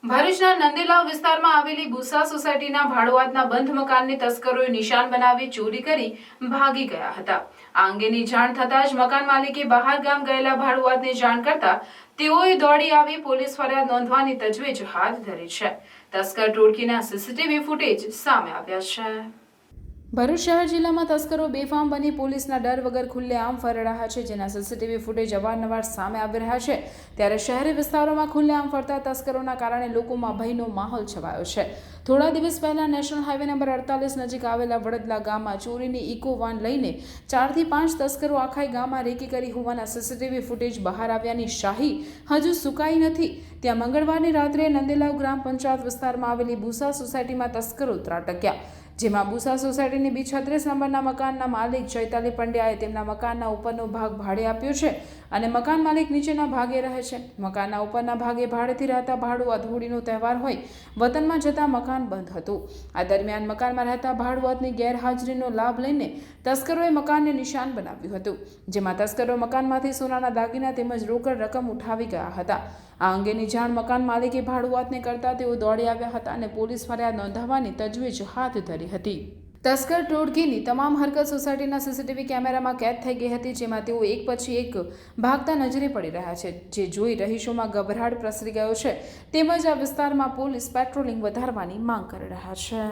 ભરૂચના નંદીલાવ વિસ્તારમાં આવેલી બુસા સોસાયટીના ભાડુઆતના બંધ મકાનને તસ્કરોએ નિશાન બનાવી ચોરી કરી ભાગી ગયા હતા। આ અંગેની જાણ થતાં જ મકાન માલિકે બહાર ગામ ગયેલા ભાડુઆતને જાણ કરતા તેઓએ દોડી આવી પોલીસ ફરિયાદ નોંધવાની તજવીજ હાથ ધરી છે। તસ્કર ટોળકીના સીસીટીવી ફૂટેજ સામે આવ્યા છે। ભરૂચ શહેર જિલ્લામાં તસ્કરો બેફામ બની પોલીસના ડર વગર ખુલ્લેઆમ ફરી રહ્યા છે, જેના સીસીટીવી ફૂટેજ અવારનવાર સામે આવી રહ્યા છે। ત્યારે શહેરી વિસ્તારોમાં ખુલ્લેઆમ ફરતા તસ્કરોના કારણે લોકોમાં ભયનો માહોલ છવાયો છે। થોડા દિવસ પહેલા નેશનલ હાઈવે નંબર 48 નજીક આવેલા વડદલા ગામમાં ચોરીની ઇકો વાન લઈને 4 થી 5 તસ્કરો આખાઈ ગામમાં રેકી કરી હોવાના સીસીટીવી ફૂટેજ બહાર આવ્યાની શાહી હજુ સુકાઈ નથી। ત્યાં મંગળવારની રાત્રે નંદેલાવ ગ્રામ પંચાયત વિસ્તારમાં આવેલી બુસા સોસાયટીમાં તસ્કરો ત્રાટક્યા, જેમાં બુસા સોસાયટીની બી 36 નંબરના મકાનના માલિક ચૈતાલી પંડ્યાએ તેમના મકાનના ઉપરનો ભાગ ભાડે આપ્યો છે અને મકાન માલિક નીચેના ભાગે રહે છે। મકાનના ઉપરના ભાગે ભાડેથી રહેતા ભાડુઆત હોળીનો તહેવાર હોય વતનમાં જતા મકાન બંધ હતું। આ દરમિયાન મકાનમાં રહેતા ભાડુઆતની ગેરહાજરીનો લાભ લઈને તસ્કરોએ મકાનને નિશાન બનાવ્યું હતું, જેમાં તસ્કરો મકાનમાંથી સોનાના દાગીના તેમજ રોકડ રકમ ઉઠાવી ગયા હતા। આ અંગેની જાણ મકાન માલિકે ભાડુઆતને કરતા તેઓ દોડી આવ્યા હતા અને પોલીસ ફરિયાદ નોંધાવવાની તજવીજ હાથ ધરી હતી। તસ્કર ટોળકીની તમામ હરકત સોસાયટીના સીસીટીવી કેમેરામાં કેદ થઈ ગઈ હતી, જેમાં તેઓ એક પછી એક ભાગતા નજરે પડી રહ્યા છે, જે જોઈ રહીશોમાં ગભરાટ પ્રસરી ગયો છે તેમજ આ વિસ્તારમાં પોલીસ પેટ્રોલિંગ વધારવાની માંગ કરી રહ્યા છે।